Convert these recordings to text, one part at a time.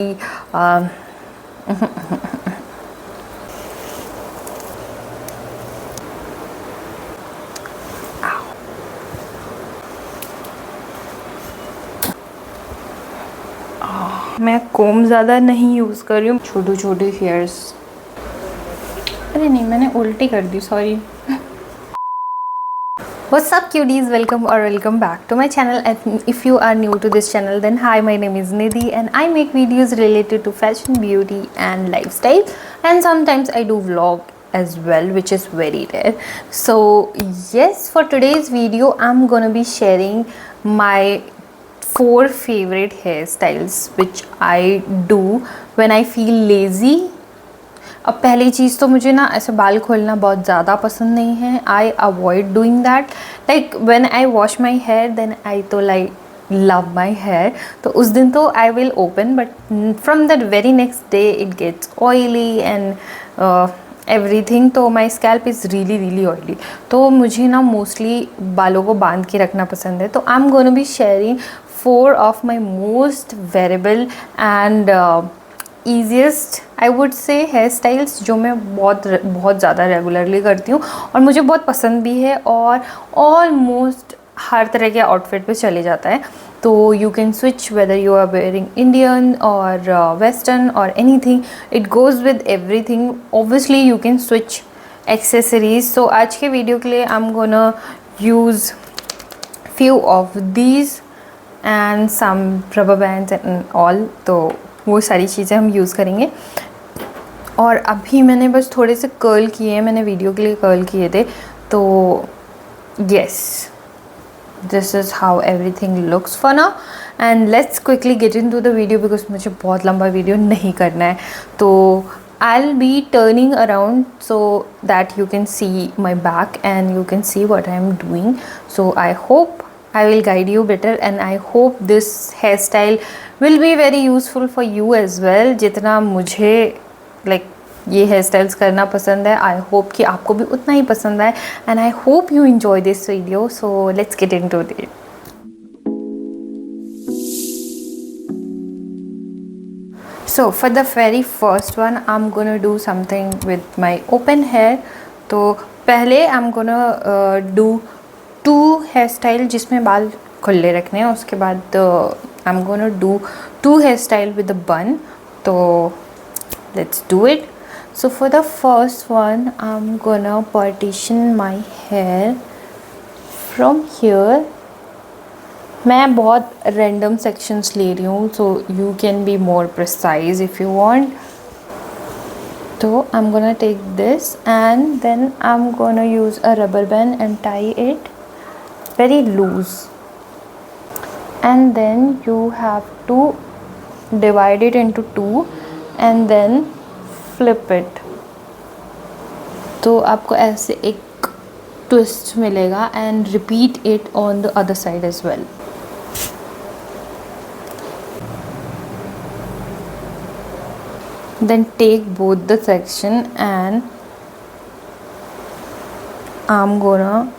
मैं कोम ज़्यादा नहीं यूज़ कर रही हूँ, छोटे छोटे हेयर्स। अरे नहीं, मैंने उल्टी कर दी, sorry. What's up cuties, welcome back to my channel, and if you are new to this channel then hi, my name is Nidhi and I make videos related to fashion, beauty and lifestyle, and sometimes I do vlog as well, which is very rare. So yes, for today's video I'm gonna be sharing my 4 favorite hairstyles which I do when I feel lazy. अब पहली चीज़ तो मुझे ना ऐसे बाल खोलना बहुत ज़्यादा पसंद नहीं है। I avoid doing that. Like when I wash my hair then I तो लाइक लव माई हेयर, तो उस दिन तो I will open, but from that very next day it gets oily and everything. तो my scalp is really oily, तो मुझे ना mostly बालों को बांध के रखना पसंद है। तो I am gonna be sharing 4 of my most wearable and easiest I would say hair styles जो मैं बहुत ज़्यादा रेगुलरली करती हूँ और मुझे बहुत पसंद भी है, और ऑलमोस्ट हर तरह के आउटफिट पे चले जाता है। तो you can switch whether you are wearing Indian और वेस्टर्न और anything, it goes with everything. Obviously you can switch accessories. So आज के वीडियो के लिए I am gonna use few of these and some rubber bands and all, तो वो सारी चीज़ें हम यूज़ करेंगे। और अभी मैंने बस थोड़े से कर्ल किए हैं, मैंने वीडियो के लिए कर्ल किए थे। तो yes, this is how everything looks for now and let's quickly get into the video because मुझे बहुत लंबा वीडियो नहीं करना है। तो I'll be turning around so that you can see my back and you can see what I am doing. So I hope I will guide you better and I hope this hairstyle will be very useful for you as well. जितना मुझे like ये hair styles करना पसंद है, I hope कि आपको भी उतना ही पसंद आए and I hope you enjoy this video. So let's get into it. So for the very first one I'm gonna do something with my open hair. तो पहले I'm gonna do 2 hair style जिसमें बाल खुले रखने हैं, उसके बाद I'm gonna do 2 hair style with a bun. तो let's do it. So for the first one I'm gonna partition my hair from here. मैं बहुत random sections ले रही हूँ, so you can be more precise if you want. तो I'm gonna take this and then I'm gonna use a rubber band and tie it very loose. And then you have to divide it into 2 and then flip it. तो आपको ऐसे एक twist मिलेगा and repeat it on the other side as well. Then take both the section and I'm gonna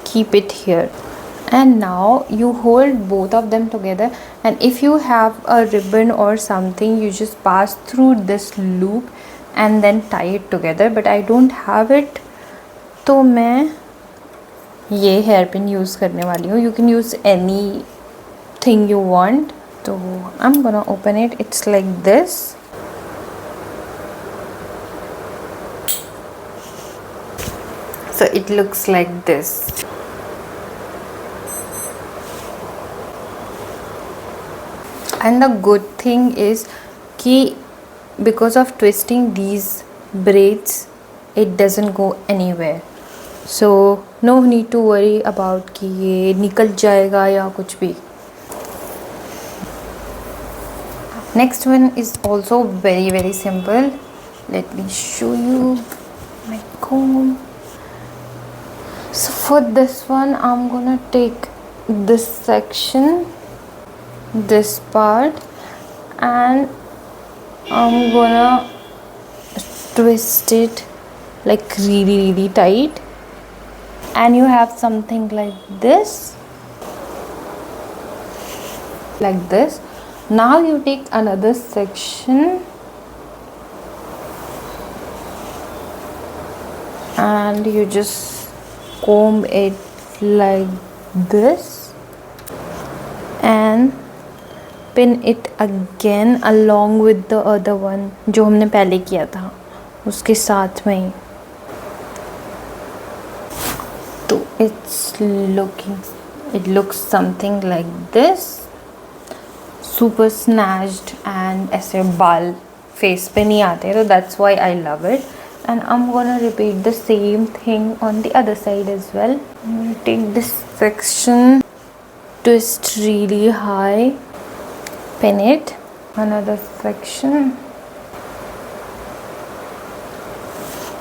keep it here. And now you hold both of them together, and if you have a ribbon or something you just pass through this loop and then tie it together, but I don't have it, तो मैं ये hair pin use करने वाली हूँ. You can use anything you want. तो I'm gonna open it. It's like this. So it looks like this. And the good thing is कि because of twisting these braids it doesn't go anywhere, so no need to worry about कि ये निकल जाएगा या कुछ भी. Next one is also very simple. Let me show you my comb. So for this one I'm gonna take this section, this part, and I'm gonna twist it like really tight, and you have something like this, Now you take another section and you just comb it like this and pin it again along with the other one जो हमने पहले किया था उसके साथ में ही. तो it looks something like this, super snatched and ऐसे बाल face पे नहीं आते, so that's why I love it. And I'm gonna repeat the same thing on the other side as well. I'm gonna take this section, twist really high, pin it, another section.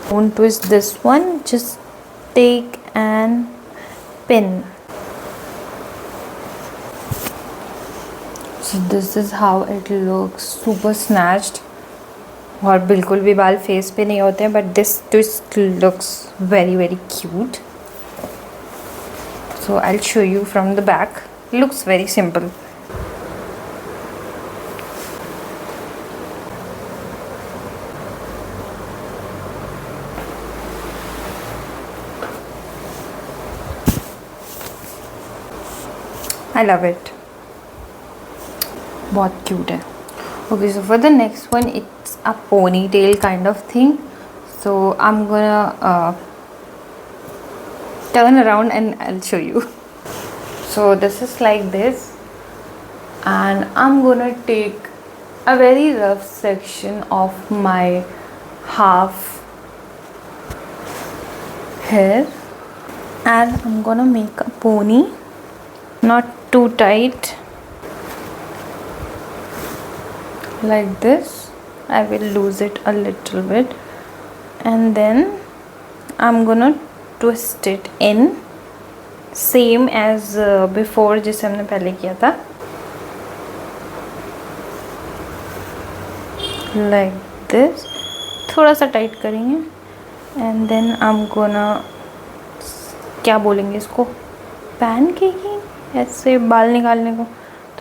Don't twist this one, just take and pin. So this is how it looks, super snatched. और बिल्कुल भी बाल face पे नहीं होते हैं, but this twist looks very very cute. So I will show you from the back. Looks very simple. I love it. बहुत cute है. Okay, so for the next one, it's a ponytail kind of thing. So I'm gonna turn around and I'll show you. So this is like this, and I'm gonna take a very rough section of my half hair and I'm gonna make a pony, not too tight. Like this. I will lose it a little bit and then I'm gonna twist it in same as before जिसे हमने पहले किया था. Like this. थोड़ा सा tight करेंगे and then I'm gonna, क्या बोलेंगे इसको, पैनकेकिंग, ऐसे बाल निकालने को.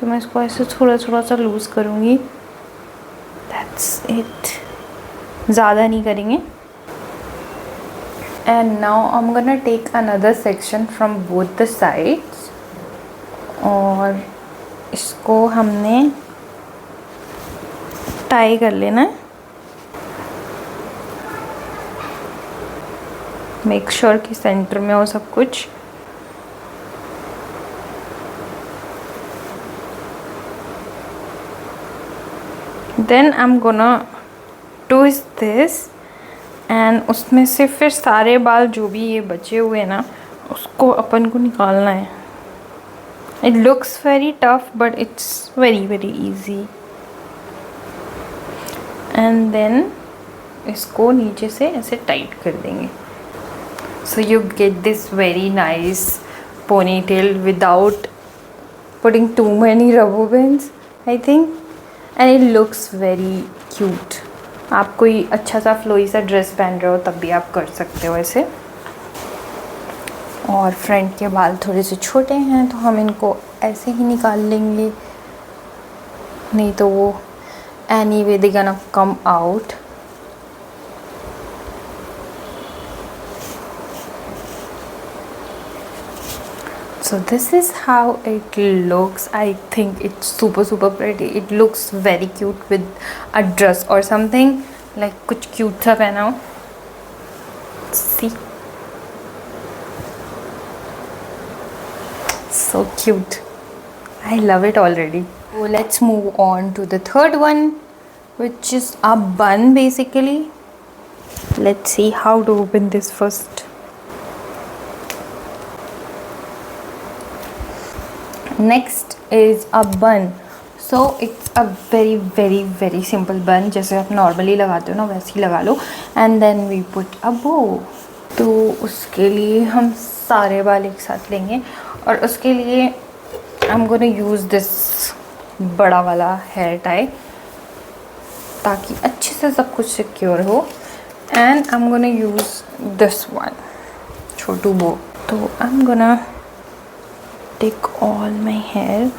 तो मैं इसको ऐसे थोड़ा थोड़ा सा लूज़ करूँगी. That's it. ज़्यादा नहीं करेंगे. And now I'm gonna take another section from both the sides और इसको हमने टाई कर लेना है. मेक श्योर कि सेंटर में हो सब कुछ. Then I'm gonna twist this and उसमें से फिर सारे बाल जो भी ये बचे हुए हैं ना उसको अपन को निकालना है. It looks very tough but it's very very easy. And then इसको नीचे से ऐसे टाइट कर देंगे. So you get this very nice ponytail without putting too many rubber bands, I think. And it looks very cute. आप कोई अच्छा सा फ्लोई सा ड्रेस पहन रहे हो तब भी आप कर सकते हो ऐसे. और फ्रंट के बाल थोड़े से छोटे हैं तो हम इनको ऐसे ही निकाल लेंगे, नहीं तो वो anyway they're gonna come out. So this is how it looks. I think it's super pretty. It looks very cute with a dress or something, like कुछ cute सा पहना हो. See, so cute. I love it already. So let's move on to the third one, which is a bun basically. Let's see how to open this first. Next is a bun. So it's a very simple bun. जैसे आप normally लगाते हो ना वैसे ही लगा लो. And then we put a bow. तो उसके लिए हम सारे बाल एक साथ लेंगे और उसके लिए I'm gonna use this बड़ा वाला hair tie ताकि अच्छे से सब कुछ secure हो. And I'm gonna use this one, Chhotu bow. तो I'm gonna take all my hair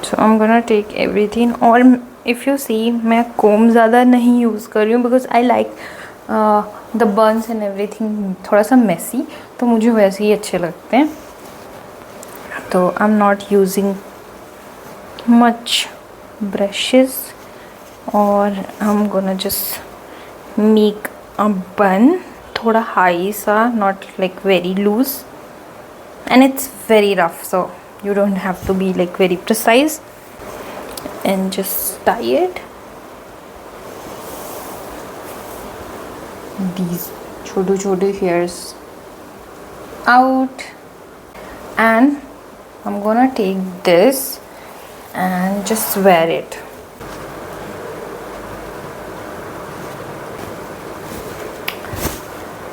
So I'm gonna take everything. और if you see मैं comb ज़्यादा नहीं यूज़ कर रही हूँ because I like the buns and everything थोड़ा सा messy, तो मुझे वैसे ही अच्छे लगते हैं. तो I'm not using much brushes और I'm gonna just make a bun थोड़ा high सा, not like very loose, and it's very rough, so you don't have to be like very precise, and just tie it. These छोटे छोटे hairs out, and I'm gonna take this and just wear it.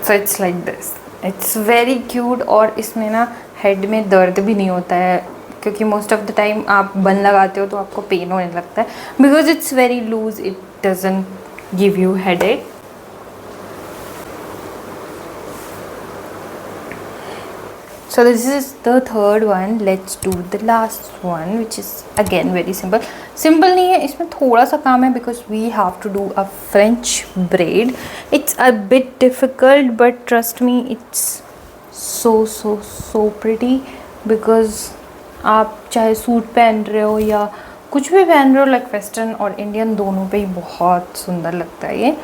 So it's like this. It's very cute और इसमें ना head में दर्द भी नहीं होता है, क्योंकि मोस्ट ऑफ द टाइम आप बन लगाते हो तो आपको पेन होने लगता है. Because it's very loose, it doesn't give you headache. So this is the third one. Let's do the last one, which is again very simple. Simple नहीं है, इसमें थोड़ा सा काम है because we have to do a French braid. It's a bit difficult, but trust me, it's so pretty. Because आप चाहे suit पहन रहे हो या कुछ भी पहन रहे हो, लाइक वेस्टर्न और इंडियन दोनों पे ही बहुत सुंदर लगता है ये.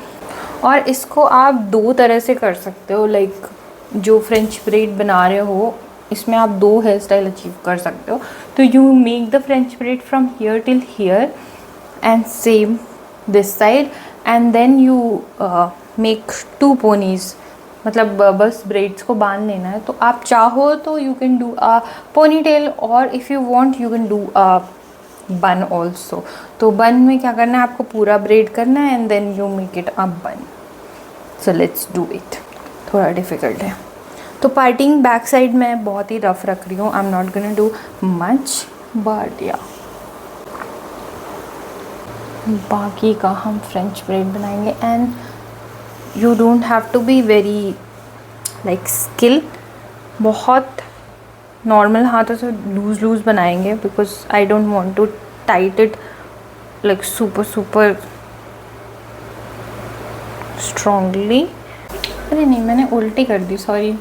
और इसको आप दो तरह से कर सकते हो. लाइक जो फ्रेंच ब्रेड बना रहे हो, इसमें आप दो हेयर स्टाइल अचीव कर सकते हो. तो you make the French braid from here till here and same this side, and then you make two ponies. मतलब बस ब्रेड्स को बांध लेना है. तो आप चाहो तो you can do a ponytail, और if you want you can do a bun also. तो बन में क्या करना है, आपको पूरा ब्रेड करना है and then you make it a bun. So let's do it. थोड़ा डिफ़िकल्ट है. तो पार्टिंग बैक साइड मैं बहुत ही रफ रख रही हूँ. I am not gonna do much, but या बाकी का हम फ्रेंच ब्रेड बनाएंगे. And you don't have to be very like skill. बहुत नॉर्मल हाथों से लूज़ बनाएंगे because I don't want to tight it like super strongly. अरे नहीं, मैंने उल्टी कर दी, sorry.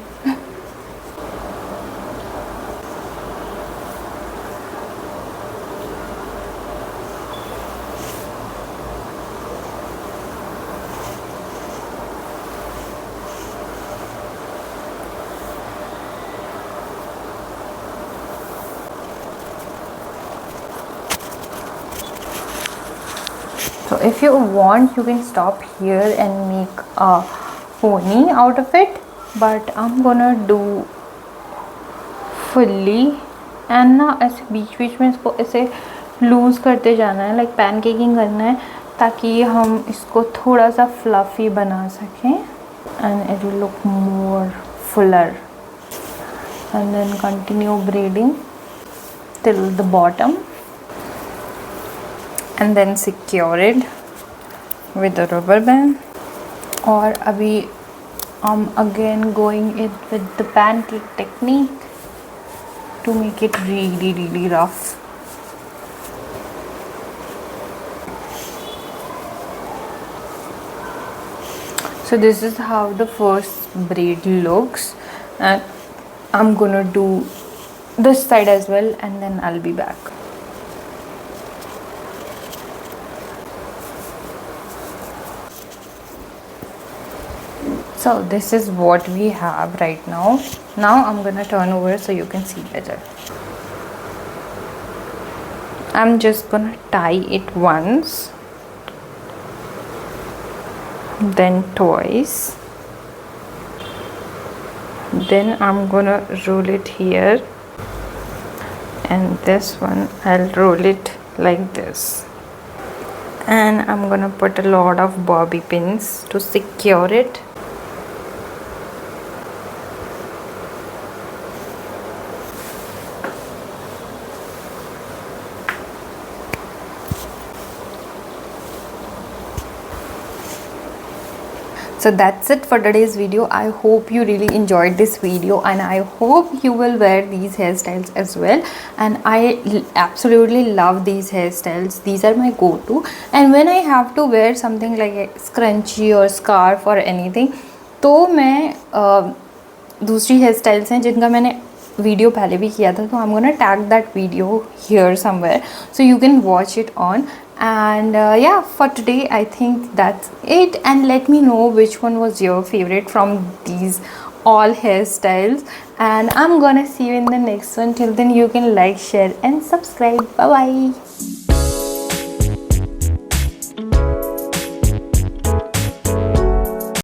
So if you want, you can stop here and make a pony out of it, but I'm gonna do fully. and ना ऐसे बीच बीच में इसको ऐसे लूज़ करते जाना है, लाइक पैनकेकिंग करना है, ताकि हम इसको थोड़ा सा फ्लफ़ी बना सकें. And it will look more fuller. And then continue braiding till the bottom, and then secure it with a rubber band. और अभी I'm again going it with the pancake technique to make it really rough. So this is how the first braid looks, and I'm gonna do this side as well, and then I'll be back. So this is what we have right now. Now I'm gonna turn over so you can see better. I'm just gonna tie it once, then twice, then I'm gonna roll it here, and this one I'll roll it like this, and I'm gonna put a lot of bobby pins to secure it. So that's it for today's video. I hope you really enjoyed this video, and I hope you will wear these hairstyles as well. And I absolutely love these hairstyles. These are my go-to. And when I have to wear something like a scrunchie or scarf or anything, तो मैं दूसरी hair styles हैं जिनका मैंने video पहले भी किया था, तो I am gonna tag that video here somewhere so you can watch it on. And yeah, for today I think that's it, and let me know which one was your favorite from these all hairstyles, and I'm gonna see you in the next one. Till then, you can like, share and subscribe. Bye bye.